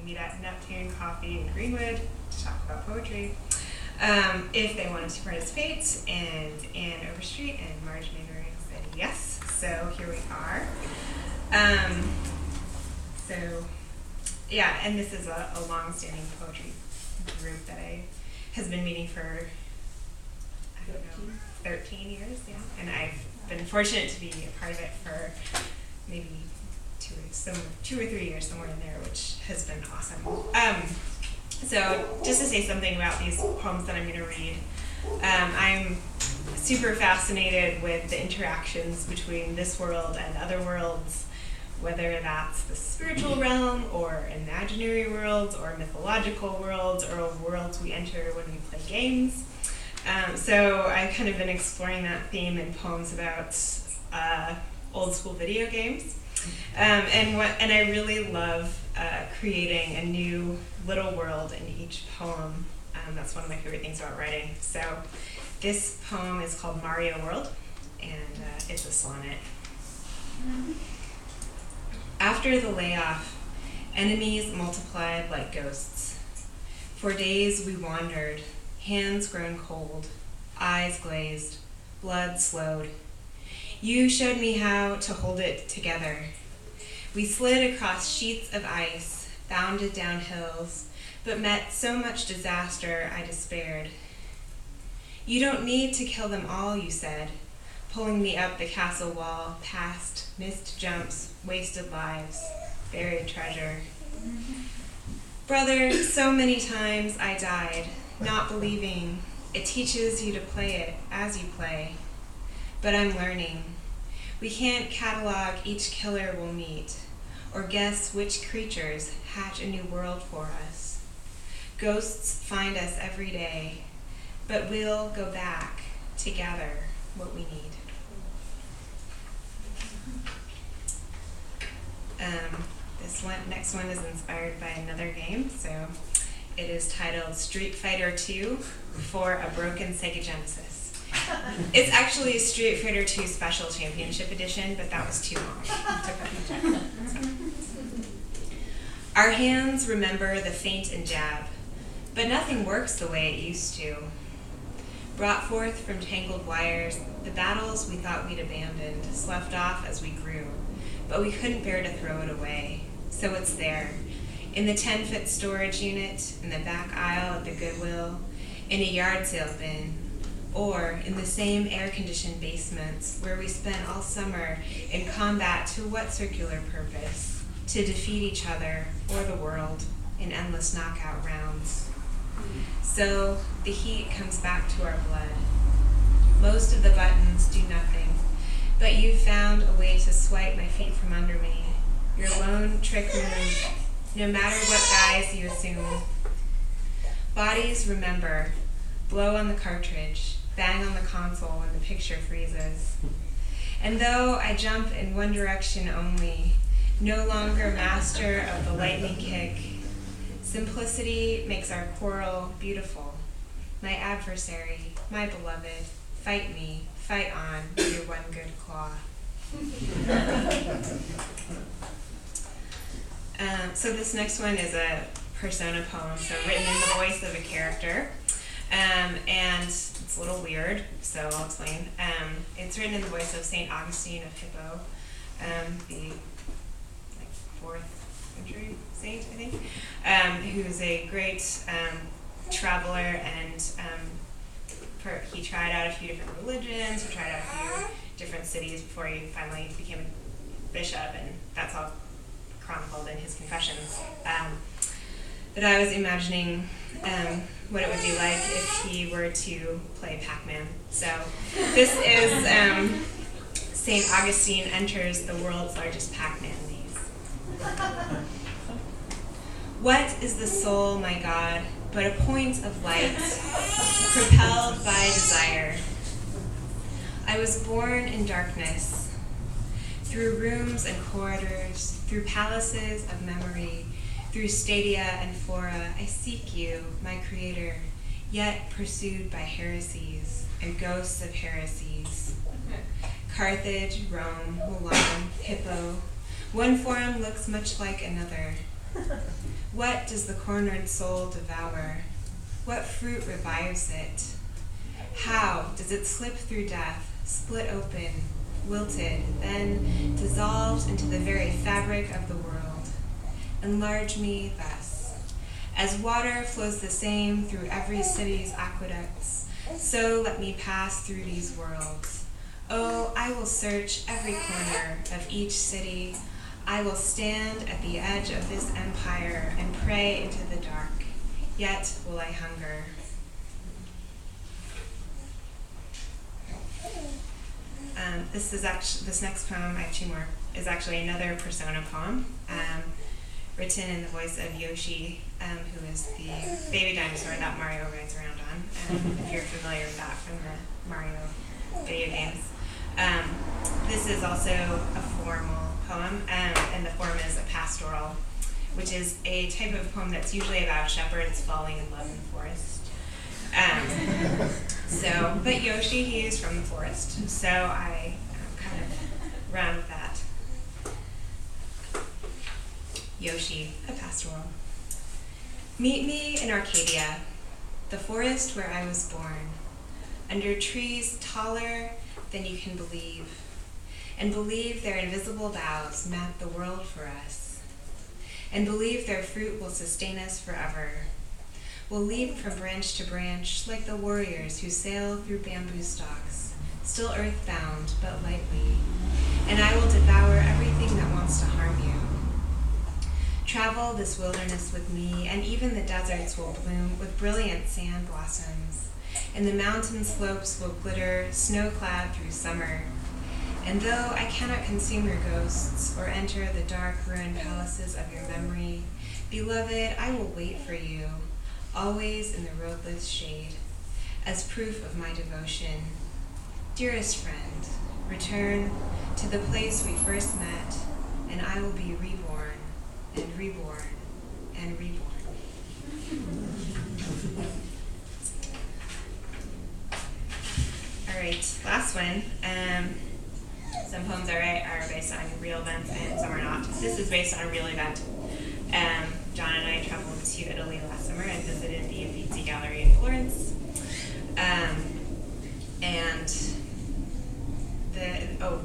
meet at Neptune Coffee in Greenwood to talk about poetry. If they wanted to participate, and Anne Overstreet and Marjorie said yes, so here we are. Yeah, and this is a long-standing poetry group that has been meeting for, I don't know, 13 years, yeah. And I've been fortunate to be a part of it for maybe 2 or 3 years, somewhere in there, which has been awesome. So just to say something about these poems that I'm going to read, I'm super fascinated with the interactions between this world and other worlds, whether that's the spiritual realm or imaginary worlds or mythological worlds or worlds we enter when we play games. So I've kind of been exploring that theme in poems about old school video games. And I really love creating a new little world in each poem. That's one of my favorite things about writing. So this poem is called Mario World, and it's a sonnet. After the layoff, enemies multiplied like ghosts. For days we wandered, hands grown cold, eyes glazed, blood slowed. You showed me how to hold it together. We slid across sheets of ice, bounded down hills, but met so much disaster I despaired. You don't need to kill them all, you said, pulling me up the castle wall, past missed jumps, wasted lives, buried treasure. Brother, so many times I died, not believing. It teaches you to play it as you play. But I'm learning. We can't catalog each killer we'll meet, or guess which creatures hatch a new world for us. Ghosts find us every day, but we'll go back to gather what we need. This next one is inspired by another game, so it is titled Street Fighter 2 for a Broken Sega Genesis. It's actually Street Fighter 2 Special Championship Edition, but that was too long. Our hands remember the feint and jab, but nothing works the way it used to. Brought forth from tangled wires, the battles we thought we'd abandoned sloughed off as we grew, but we couldn't bear to throw it away, so it's there, in the 10-foot storage unit, in the back aisle at the Goodwill, in a yard sale bin, or in the same air-conditioned basements where we spent all summer in combat to what circular purpose? To defeat each other or the world in endless knockout rounds. So the heat comes back to our blood. Most of the buttons do nothing, but you've found a way to swipe my feet from under me. Your lone trick move, no matter what guise you assume. Bodies remember, blow on the cartridge, bang on the console when the picture freezes. And though I jump in one direction only, no longer master of the lightning kick, simplicity makes our quarrel beautiful. My adversary, my beloved, fight me, fight on with your one good claw. So this next one is a persona poem, so written in the voice of a character. And it's a little weird, so I'll explain. It's written in the voice of St. Augustine of Hippo, the 4th century saint, I think, who's a great traveler, and he tried out a few different religions, he tried out a few different cities before he finally became a bishop, and that's all chronicled in his Confessions. But I was imagining what it would be like if he were to play Pac-Man. So this is St. Augustine enters the world's largest Pac-Man maze. What is the soul, my God, but a point of light, propelled by desire? I was born in darkness, through rooms and corridors, through palaces of memory, through stadia and fora, I seek you, my creator, yet pursued by heresies and ghosts of heresies. Carthage, Rome, Milan, Hippo, one forum looks much like another. What does the cornered soul devour? What fruit revives it? How does it slip through death, split open, wilted, then dissolved into the very fabric of the world? Enlarge me thus. As water flows the same through every city's aqueducts, so let me pass through these worlds. Oh, I will search every corner of each city. I will stand at the edge of this empire and pray into the dark. Yet will I hunger. This next poem, I have two more, is actually another persona poem, written in the voice of Yoshi, who is the baby dinosaur that Mario rides around on, if you're familiar with that from the Mario video games. This is also a formal poem, and the form is a pastoral, which is a type of poem that's usually about shepherds falling in love in the forest. But Yoshi, he is from the forest, so I kind of ran with that. Yoshi, a pastoral. Meet me in Arcadia, the forest where I was born, under trees taller than you can believe, and believe their invisible boughs map the world for us, and believe their fruit will sustain us forever. We'll leap from branch to branch like the warriors who sail through bamboo stalks, still earthbound but lightly, and I will devour everything that wants to harm you. Travel this wilderness with me, and even the deserts will bloom with brilliant sand blossoms, and the mountain slopes will glitter snow-clad through summer. And though I cannot consume your ghosts or enter the dark ruined palaces of your memory, beloved, I will wait for you, always in the roadless shade, as proof of my devotion. Dearest friend, return to the place we first met, and I will be reborn and reborn and reborn. All right, last one. Some poems are based on real events and some are not. This is based on a real event. John and I traveled to Italy last summer and visited the Uffizi Gallery in Florence.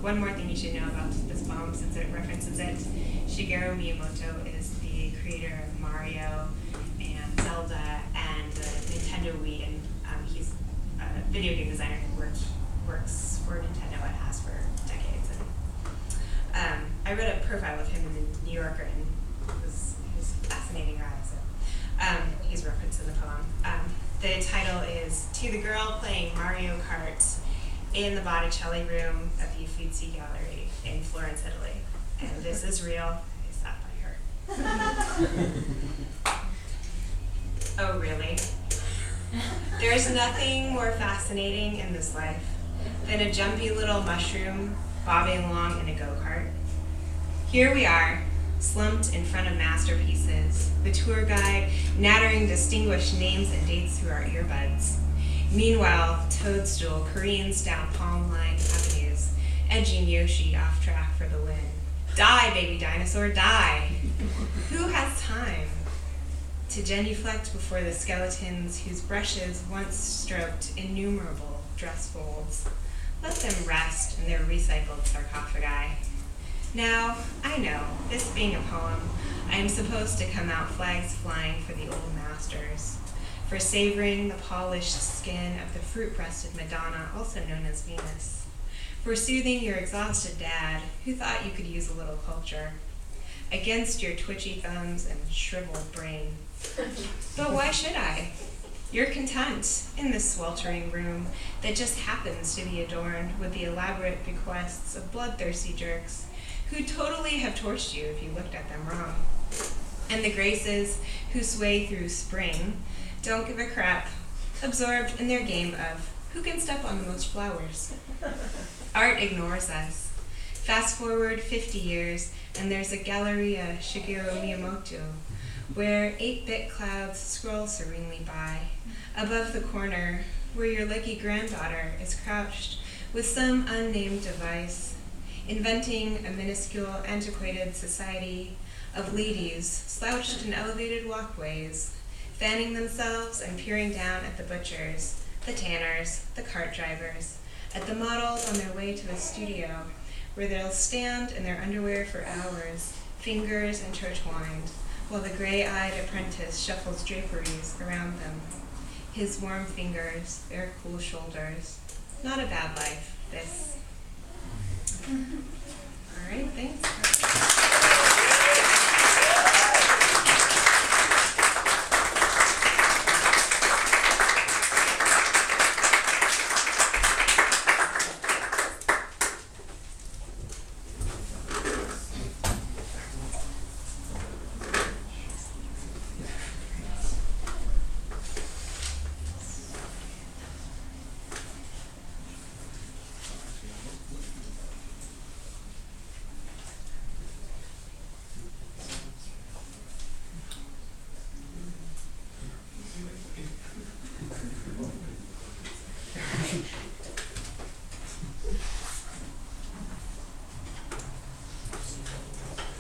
One more thing you should know about this poem, since it references it. Shigeru Miyamoto is the creator of Mario and Zelda and the Nintendo Wii, and he's a video game designer who works for Nintendo and has for decades. And I read a profile of him in the New Yorker, and he was a fascinating guy. So he's referenced in the poem. The title is "To the Girl Playing Mario Kart in the Botticelli Room of the Uffizi Gallery in Florence, Italy." And this is real. I sat by her. Oh, really? There is nothing more fascinating in this life than a jumpy little mushroom bobbing along in a go-kart. Here we are, slumped in front of masterpieces, the tour guide nattering distinguished names and dates through our earbuds. Meanwhile, Toadstool careens down palm-lined avenues, edging Yoshi off track for the win. Die, baby dinosaur, die! Who has time to genuflect before the skeletons whose brushes once stroked innumerable dress folds? Let them rest in their recycled sarcophagi. Now, I know, this being a poem, I am supposed to come out flags flying for the old masters, for savoring the polished skin of the fruit-breasted Madonna, also known as Venus, for soothing your exhausted dad, who thought you could use a little culture, against your twitchy thumbs and shriveled brain. But why should I? You're content in this sweltering room that just happens to be adorned with the elaborate bequests of bloodthirsty jerks who totally have torched you if you looked at them wrong. And the graces who sway through spring don't give a crap, absorbed in their game of who can step on the most flowers. Art ignores us. Fast forward 50 years, and there's a Gallery Shigeru Miyamoto, where 8-bit clouds scroll serenely by, above the corner where your lucky granddaughter is crouched with some unnamed device, inventing a minuscule, antiquated society of ladies slouched in elevated walkways, fanning themselves and peering down at the butchers, the tanners, the cart drivers, at the models on their way to the studio, where they'll stand in their underwear for hours, fingers intertwined, while the gray-eyed apprentice shuffles draperies around them. His warm fingers, their cool shoulders. Not a bad life, this. All right, thanks.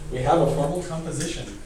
We have a formal composition.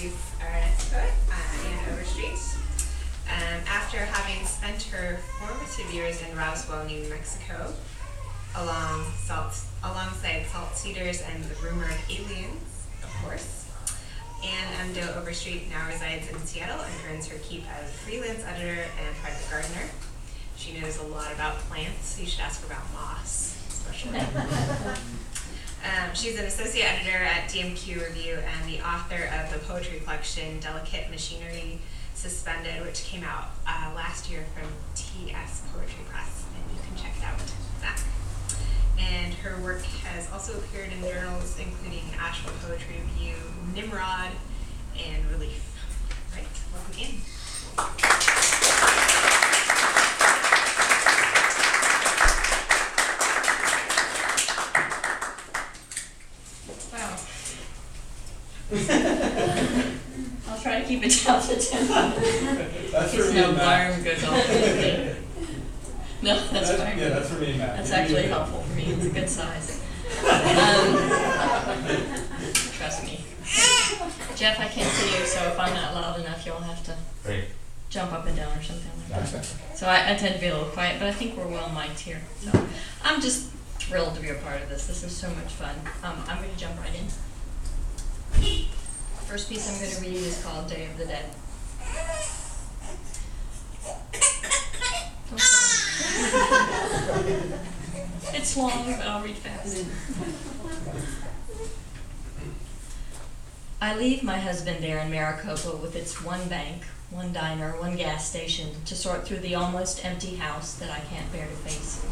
introduce our next poet, Anne Overstreet. After having spent her formative years in Roswell, New Mexico, alongside salt cedars and the rumor of aliens, of course, Anne Overstreet now resides in Seattle and earns her keep as a freelance editor and private gardener. She knows a lot about plants, so you should ask her about moss, especially. She's an associate editor at DMQ Review and the author of the poetry collection Delicate Machinery Suspended, which came out last year from TS Poetry Press, and you can check it out back. And her work has also appeared in journals including Asheville Poetry Review, Nimrod, and Relief. Right, welcome in. I'll try to keep it down to 10. That's for me no and Matt. alarm goes off. No, that's fine. Yeah, that's for me and Matt. That's You actually do that. helpful for me. It's a good size. Trust me. Jeff, I can't see you, so if I'm not loud enough, you'll have to jump up and down or something like that. So I tend to be a little quiet, but I think we're well mic'd here. So I'm just thrilled to be a part of this. This is so much fun. I'm going to jump right in. First piece I'm going to read is called Day of the Dead. Don't cry. It's long, but I'll read fast. I leave my husband there in Maricopa with its one bank, one diner, one gas station to sort through the almost empty house that I can't bear to face.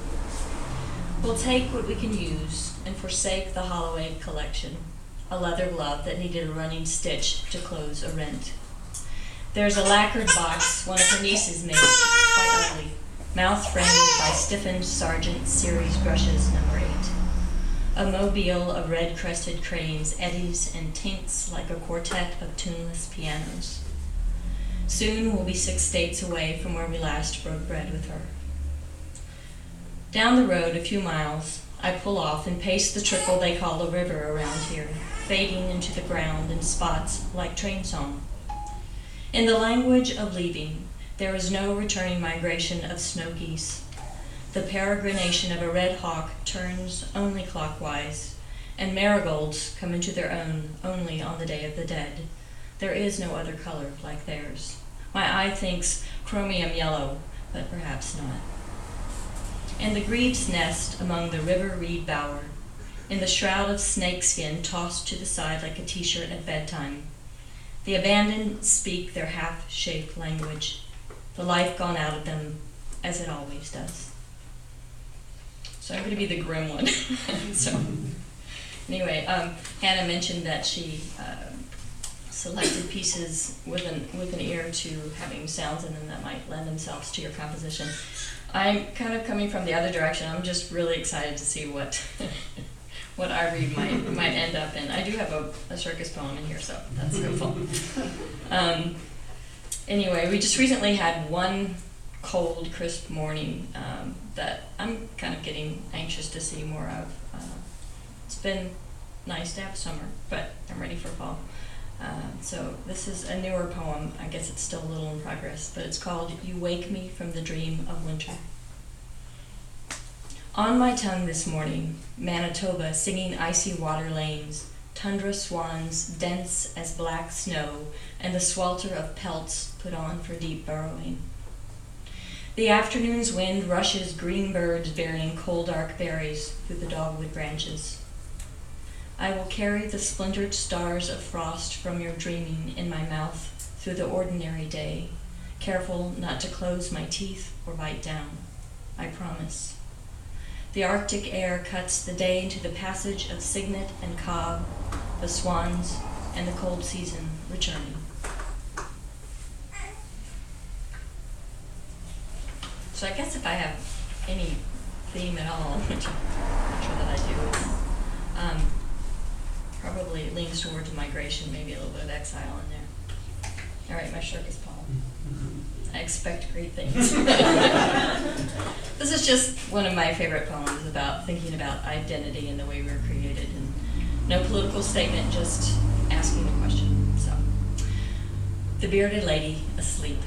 We'll take what we can use and forsake the hollow egg collection, a leather glove that needed a running stitch to close a rent. There's a lacquered box one of her nieces made, quite ugly, mouth framed by stiffened Sargent series brushes number 8. A mobile of red-crested cranes eddies and tinks like a quartet of tuneless pianos. Soon we'll be 6 states away from where we last broke bread with her. Down the road a few miles, I pull off and pace the trickle they call a river around here, fading into the ground in spots like train song. In the language of leaving, there is no returning migration of snow geese. The peregrination of a red hawk turns only clockwise, and marigolds come into their own only on the Day of the Dead. There is no other color like theirs. My eye thinks chromium yellow, but perhaps not. In the greave's nest among the river reed bower, in the shroud of snakeskin tossed to the side like a t-shirt at bedtime, the abandoned speak their half-shaped language, the life gone out of them, as it always does. So I'm going to be the grim one. So anyway, Hannah mentioned that she selected pieces with an ear to having sounds in them that might lend themselves to your composition. I'm kind of coming from the other direction. I'm just really excited to see what what I read might end up in. I do have a circus poem in here, so that's hopeful. Anyway, we just recently had one cold, crisp morning that I'm kind of getting anxious to see more of. It's been nice to have summer, but I'm ready for fall. So this is a newer poem. I guess it's still a little in progress, but it's called You Wake Me from the Dream of Winter. On my tongue this morning, Manitoba singing icy water lanes, tundra swans dense as black snow, and the swelter of pelts put on for deep burrowing. The afternoon's wind rushes green birds bearing coal dark berries through the dogwood branches. I will carry the splintered stars of frost from your dreaming in my mouth through the ordinary day, careful not to close my teeth or bite down. I promise. The Arctic air cuts the day into the passage of cygnet and cob, the swans, and the cold season returning. So I guess if I have any theme at all, which I'm not sure that I do, probably leans towards migration, maybe a little bit of exile in there. All right, my circus poem. I expect great things. This is just one of my favorite poems about thinking about identity and the way we were created, and no political statement, just asking a question. So the bearded lady asleep.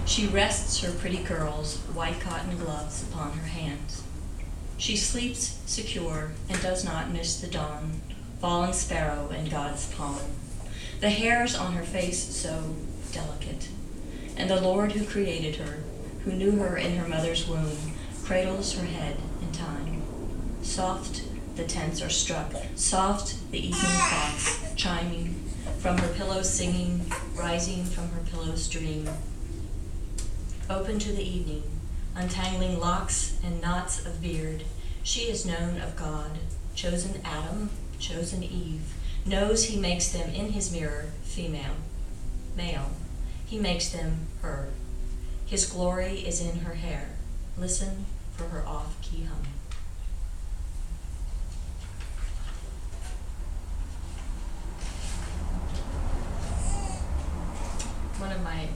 She rests her pretty curls, white cotton gloves upon her hands. She sleeps secure and does not miss the dawn, fallen sparrow in God's palm. The hairs on her face so delicate, and the Lord who created her, who knew her in her mother's womb, cradles her head in time. Soft the tents are struck, soft the evening clocks chiming, from her pillow singing, rising from her pillow's dream. Open to the evening, untangling locks and knots of beard, she is known of God, chosen Adam, chosen Eve, knows he makes them in his mirror female, male. He makes them her. His glory is in her hair. Listen for her off-key hum. One of my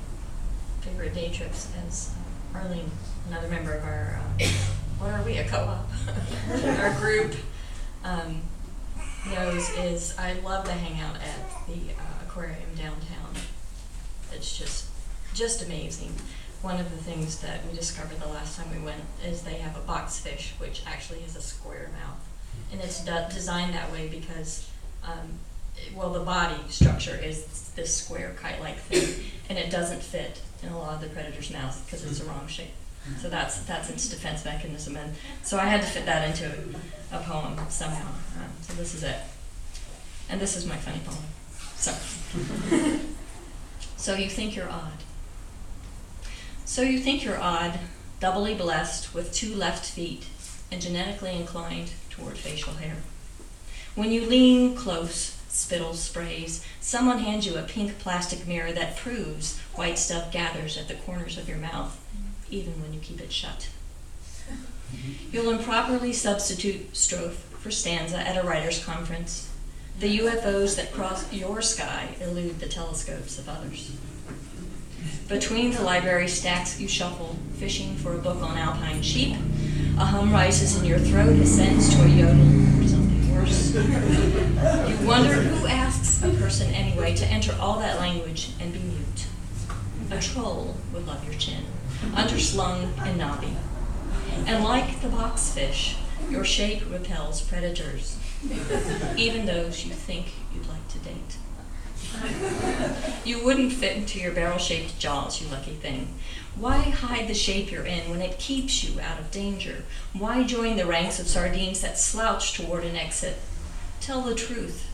favorite day trips, as Arlene, another member of our, what are we, a co-op? Our group knows, is I love to hang out at the aquarium downtown. It's just amazing. One of the things that we discovered the last time we went is they have a boxfish, which actually has a square mouth. And it's designed that way because, well, the body structure is this square kite-like thing, and it doesn't fit in a lot of the predators' mouths because it's the wrong shape. So that's its defense mechanism, and so I had to fit that into a poem somehow. So this is it, and this is my funny poem. So you think you're odd. So you think you're odd, doubly blessed with 2 left feet and genetically inclined toward facial hair. When you lean close, spittle sprays, someone hands you a pink plastic mirror that proves white stuff gathers at the corners of your mouth, even when you keep it shut. You'll improperly substitute strophe for stanza at a writer's conference. The UFOs that cross your sky elude the telescopes of others. Between the library stacks you shuffle, fishing for a book on alpine sheep. A hum rises in your throat, ascends to a yodel or something worse. You wonder who asks a person anyway to enter all that language and be mute. A troll would love your chin, underslung and knobby. And like the boxfish, your shape repels predators, even those you think you'd like to date. You wouldn't fit into your barrel-shaped jaws, you lucky thing. Why hide the shape you're in when it keeps you out of danger? Why join the ranks of sardines that slouch toward an exit? Tell the truth.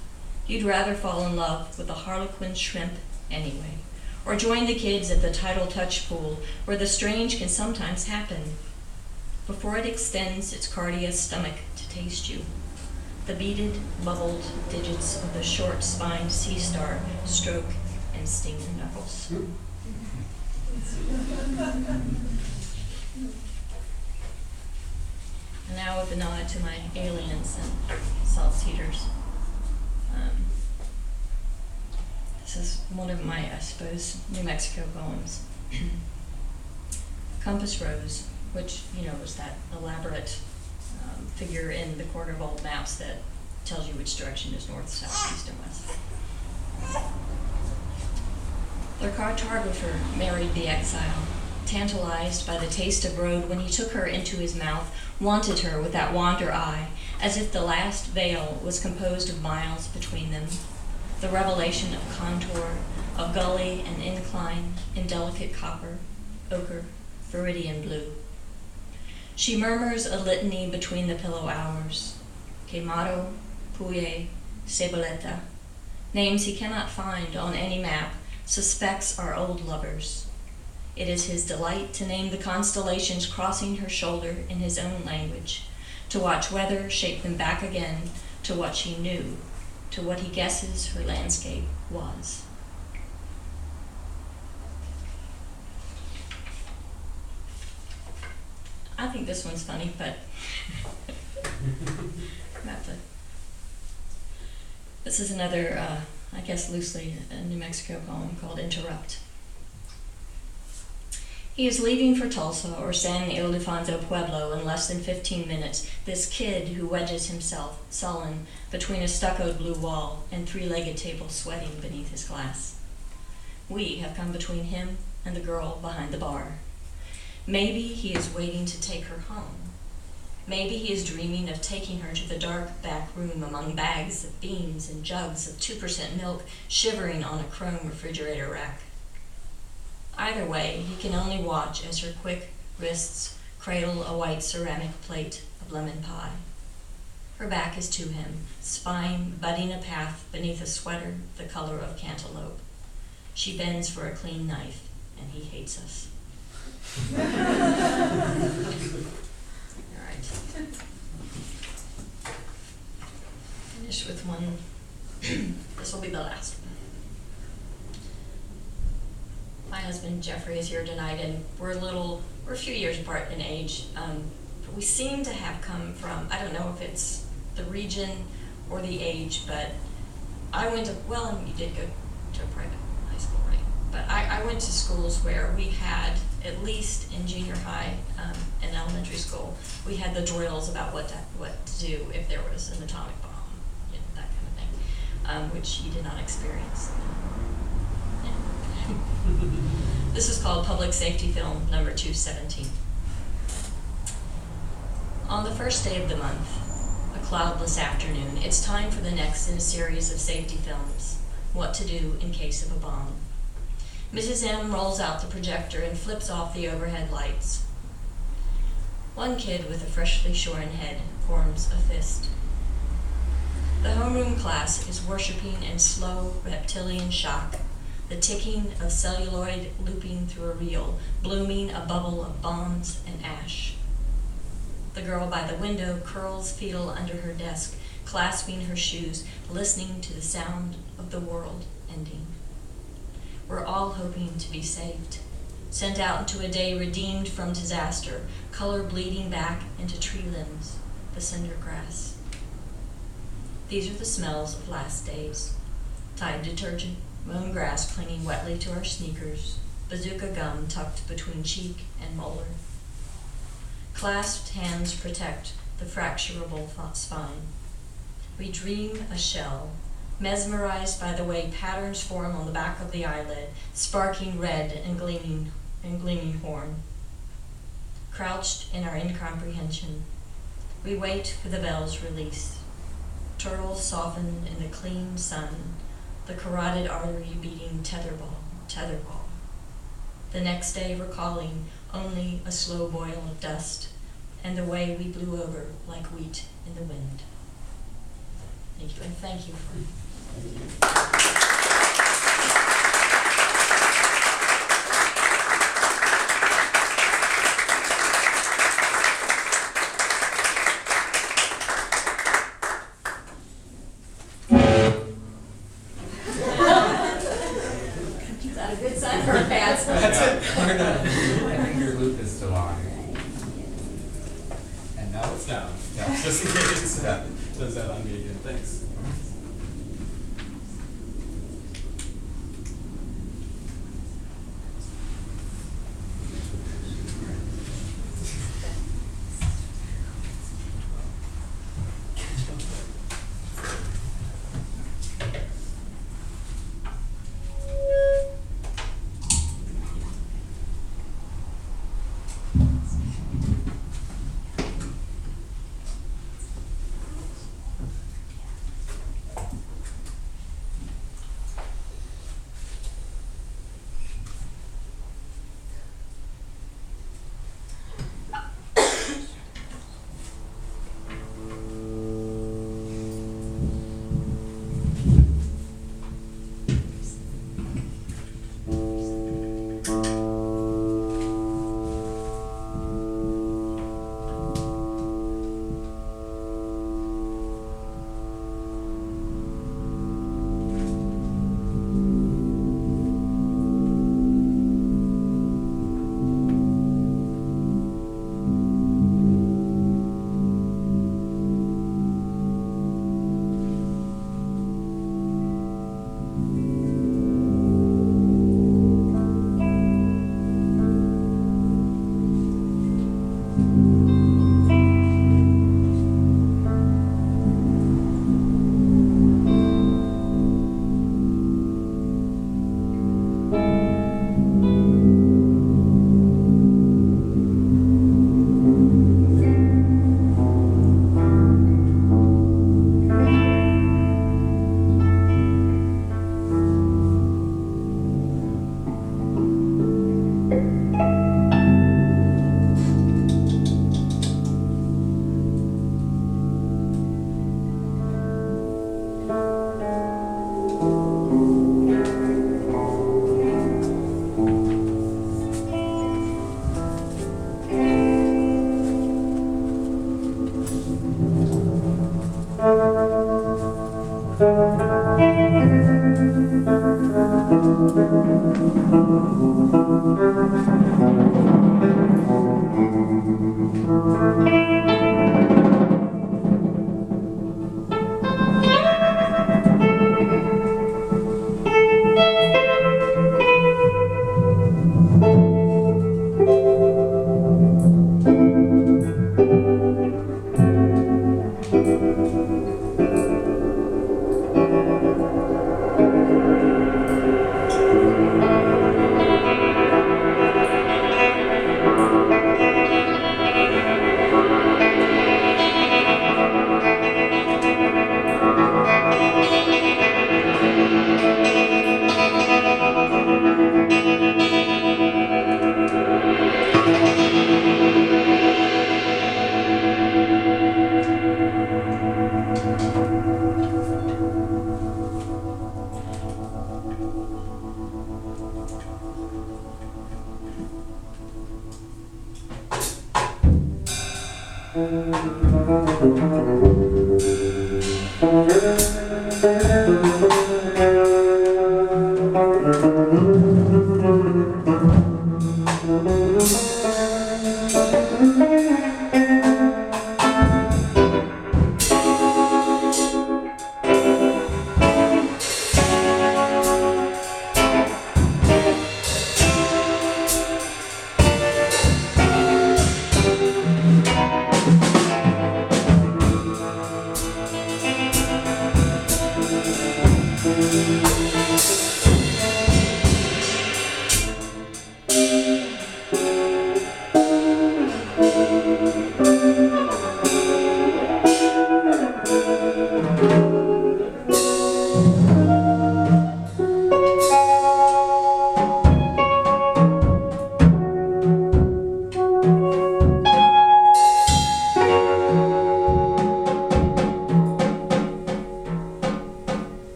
You'd rather fall in love with a harlequin shrimp anyway, or join the kids at the tidal touch pool where the strange can sometimes happen. Before it extends its cardia stomach to taste you, the beaded, bubbled digits of the short-spined sea star stroke and sting your knuckles. And now with a nod to my aliens and salt-cedars. This is one of my, I suppose, New Mexico poems. Compass Rose, which, you know, is that elaborate figure in the corner of old maps that tells you which direction is north, south, east, and west. Their cartographer married the exile, tantalized by the taste of road when he took her into his mouth, wanted her with that wander eye, as if the last veil was composed of miles between them, the revelation of contour, of gully and incline in delicate copper, ochre, viridian blue. She murmurs a litany between the pillow hours. Quemado, Puye, Ceboleta. Names he cannot find on any map, suspects are old lovers. It is his delight to name the constellations crossing her shoulder in his own language, to watch weather shape them back again to what she knew, to what he guesses her landscape was. I think this one's funny, but this is another, I guess loosely, a New Mexico poem called Interrupt. He is leaving for Tulsa or San Ildefonso Pueblo in less than 15 minutes, this kid who wedges himself, sullen, between a stuccoed blue wall and three-legged table sweating beneath his glass. We have come between him and the girl behind the bar. Maybe he is waiting to take her home. Maybe he is dreaming of taking her to the dark back room among bags of beans and jugs of 2% milk shivering on a chrome refrigerator rack. Either way, he can only watch as her quick wrists cradle a white ceramic plate of lemon pie. Her back is to him, spine budding a path beneath a sweater the color of cantaloupe. She bends for a clean knife, and he hates us. All right. Finish with one. This will be the last one. My husband Jeffrey is here tonight, and we're a few years apart in age. But we seem to have come from, I don't know if it's the region or the age, but I went to, well, and you did go to a private high school, right? But I went to schools where we had, at least in junior high and elementary school, we had the drills about what to do if there was an atomic bomb, you know, that kind of thing, which you did not experience. This is called Public Safety Film number 217. On the first day of the month, a cloudless afternoon, it's time for the next in a series of safety films, What to Do in Case of a Bomb. Mrs. M rolls out the projector and flips off the overhead lights. One kid with a freshly shorn head forms a fist. The homeroom class is worshiping in slow reptilian shock, the ticking of celluloid looping through a reel, blooming a bubble of bombs and ash. The girl by the window curls fetal under her desk, clasping her shoes, listening to the sound of the world ending. We're all hoping to be saved, sent out into a day redeemed from disaster, color bleeding back into tree limbs, the cinder grass. These are the smells of last days: Tide detergent, mown grass clinging wetly to our sneakers, bazooka gum tucked between cheek and molar. Clasped hands protect the fracturable spine. We dream a shell, mesmerized by the way patterns form on the back of the eyelid, sparking red and gleaming horn. Crouched in our incomprehension, we wait for the bell's release. Turtles soften in the clean sun, the carotid artery beating tetherball. The next day recalling only a slow boil of dust and the way we blew over like wheat in the wind. Thank you, and thank you for That's it. I think your loop is still on. And now it's down. Yeah. Just in case. Yeah. Does that on me again? Thanks.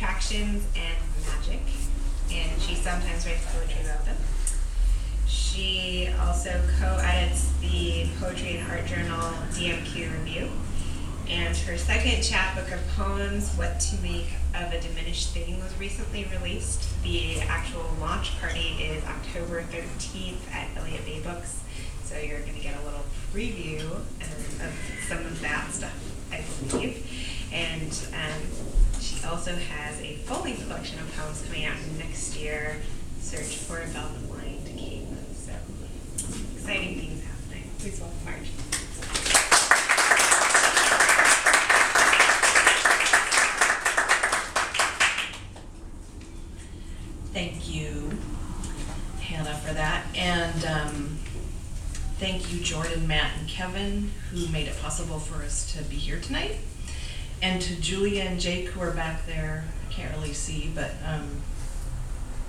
attractions and magic, and she sometimes writes poetry about them. She also co-edits the Poetry and Art Journal DMQ Review. And her second chapbook of poems, What to Make of a Diminished Thing, was recently released. The actual launch party is October 13th at Elliott Bay Books. So you're going to get a little preview of some of that stuff, I believe. And she also has a full-length collection of poems coming out next year, Search for a Velvet-Lined Cape. So exciting things happening. Please welcome Marjorie. Thank you, Hannah, for that. And thank you, Jordan, Matt, and Kevin, who made it possible for us to be here tonight. And to Julia and Jake, who are back there, I can't really see, but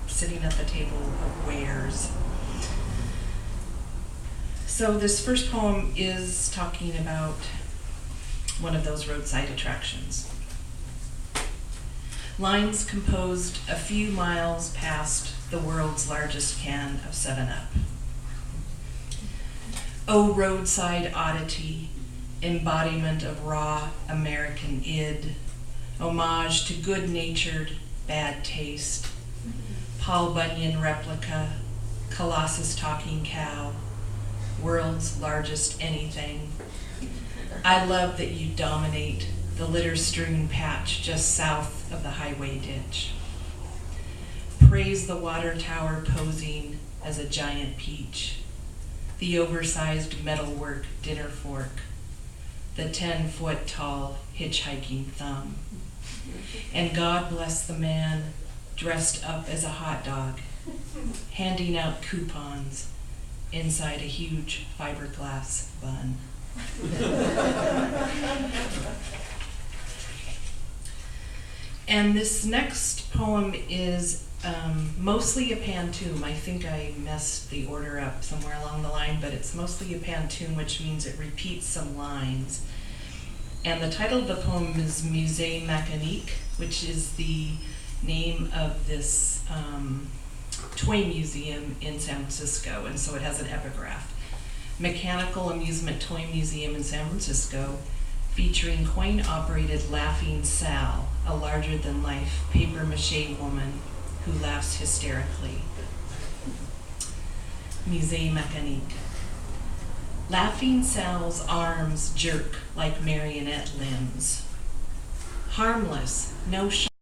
sitting at the table of wares. So this first poem is talking about one of those roadside attractions. Lines composed a few miles past the world's largest can of 7-Up. Oh, roadside oddity, embodiment of raw American id, homage to good-natured bad taste, Paul Bunyan replica, Colossus talking cow, world's largest anything. I love that you dominate the litter-strewn patch just south of the highway ditch. Praise the water tower posing as a giant peach, the oversized metalwork dinner fork, the 10-foot tall hitchhiking thumb. And God bless the man dressed up as a hot dog, handing out coupons inside a huge fiberglass bun. And this next poem is mostly a pantoum. I think I messed the order up somewhere along the line, but it's mostly a pantoum, which means it repeats some lines. And the title of the poem is Musée Mécanique, which is the name of this toy museum in San Francisco, and so it has an epigraph. Mechanical Amusement Toy Museum in San Francisco, featuring coin-operated Laughing Sal, a larger-than-life papier-mâché woman who laughs hysterically. Musée Mécanique. Laughing Sal's arms jerk like marionette limbs. Harmless, no